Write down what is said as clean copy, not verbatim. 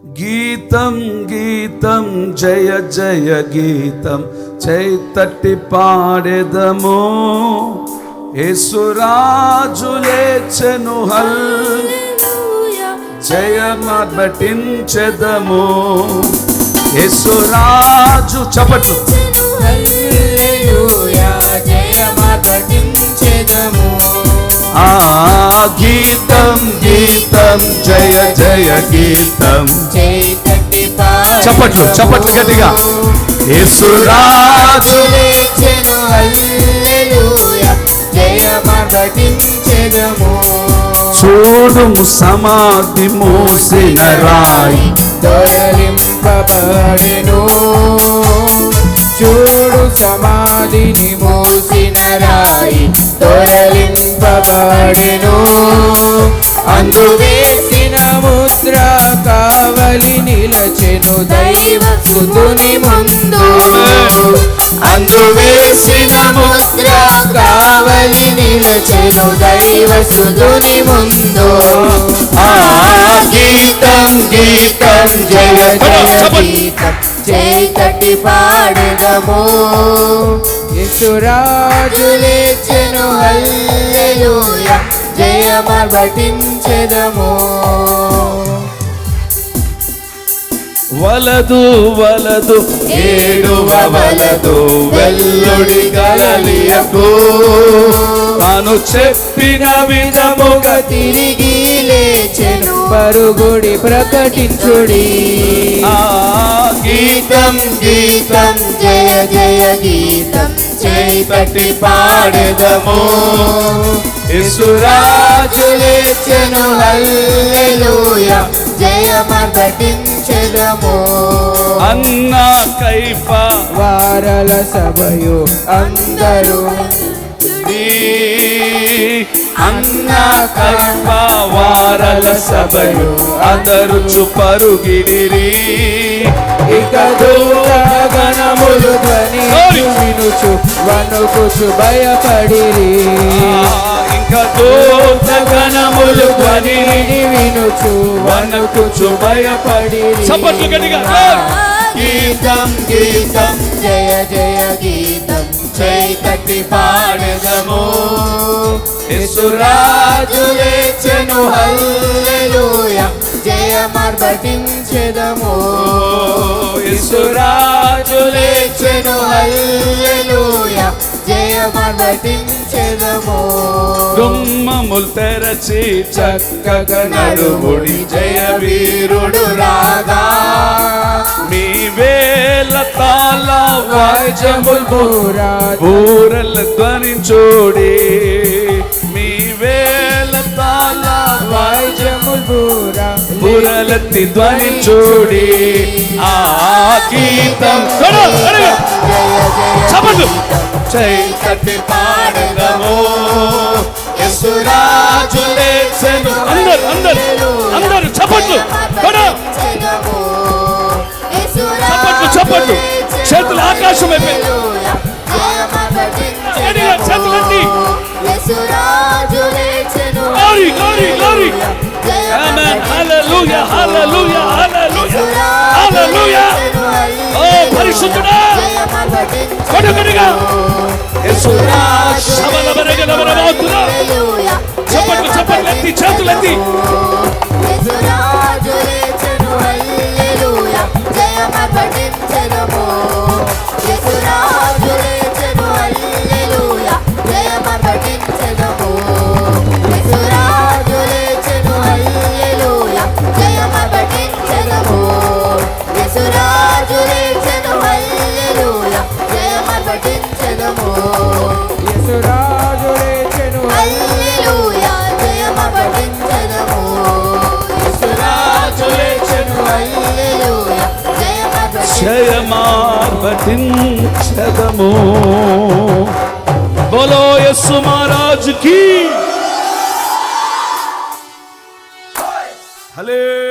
గీతం గీతం జయ జయ గీతం చైతట్టి పాడెదము. యేసురాజు లేచెను హల్లెలూయా జయమర్బటించెదము. యేసురాజు చప్పట్లు హల్లెలూయా జయమర్బటించెదము. గీతం గీతం జయ జయ గీతం చైతట్టి పాడెదము. చప్పట్లు చప్పట్లు గట్టిగా. యేసురాజు లేచెను హల్లెలూయా జయమర్బటించెదము. చూడు సమాధి మూసిన రాయి దొరలింపబడెను. చూడు సమాధిని మోసిన రాయి దొరలింపబడెను. అందు వేసిన ముద్ర కావలి నిలచెను దైవ సుతుని ముందు. అందు వేసిన ముద్ర కావలి నిలచెను దైవ సుతుని ముందు. గీతం గీతం జయ జయ గీతం చైతట్టి పాడెదము. యేసురాజు లేచెను హల్లెలూయా జయమర్బటించెదము. వలదు వలదు ఏడువ వలదు వెల్లుడి గలలియకు. తాను చెప్పిన విధముగా తిరిగి లేచెను పరుగుడి ప్రకటించుడి. గీతం గీతం జయ జయ గీతం చైతట్టి పాడెదము. యేసురాజు లేచెను హల్లెలూయా జయమర్బటించెదము. అన్న కైఫ వారల సభయు అందరూ అన్న కైఫ వారల సభయు అందరు చుపరుగిరి. ఇక దూతగణములు ధ్వని వినుచు వణుకుచు భయపడిరి. ఇంకా దూతగణములు ధ్వని వినుచు వణుకుచు భయపడిరి. చప్పట్లు గట్టిగా. గీతం గీతం జయ జయ గీతం చైతట్టి పాడెదము. యేసురాజు లేచెను హల్లెలూయా జయమర్బటించెదము. యేసురాజు లేచెను హల్లెలూయా జయమర్బటించెదము. గుమ్మములు తెరచి చక్కగా నడుముడి జయ వీరుడు రాగా. మీ వేల తాళ వాయిద్యములు బూరల ధ్వనించోడి. మీ వేల తాళ వాయిద్యములు బూరలెత్తి ధ్వనించోడి. గీతం చప్పట్లు చైతట్టి పాడెదము. యేసురాజు లేచెను. అందరు అందరు అందరు చప్పట్లు చప్పట్లు చప్పట్లు. చేతులు ఆకాశం అయిపోయింది. చేతులెత్తి గ్లోరీ గ్లోరీ గ్లోరీ. ఆమేన్. హల్లెలూయా హల్లెలూయా హల్లెలూయా హల్లెలూయా. ఓ పరిశుద్ధుడా కొడుకునిగా యేసురాజు శబలబరగలబరబోతున్నా. చప్పట్లు చప్పట్లెత్తి చేతులెత్తి. యేసురాజు లేచెను హల్లెలూయా జయమర్బటించెదము. యేసురాజు లేచెను హల్లెలూయా జయమర్బటించెదము. యేసురాజు లేచెను హల్లెలూయా జయమర్బటించెదము. యేసురాజు లేచెను హల్లెలూయా జయమర్బటించెదము. యేసురాజు లేచెను హల్లెలూయా జయమర్బటించెదము. యేసురాజు లేచెను హల్లెలూయా జయమర్బటించెదము. బోలో యేసు మహారాజుకి హల్లెలూయా.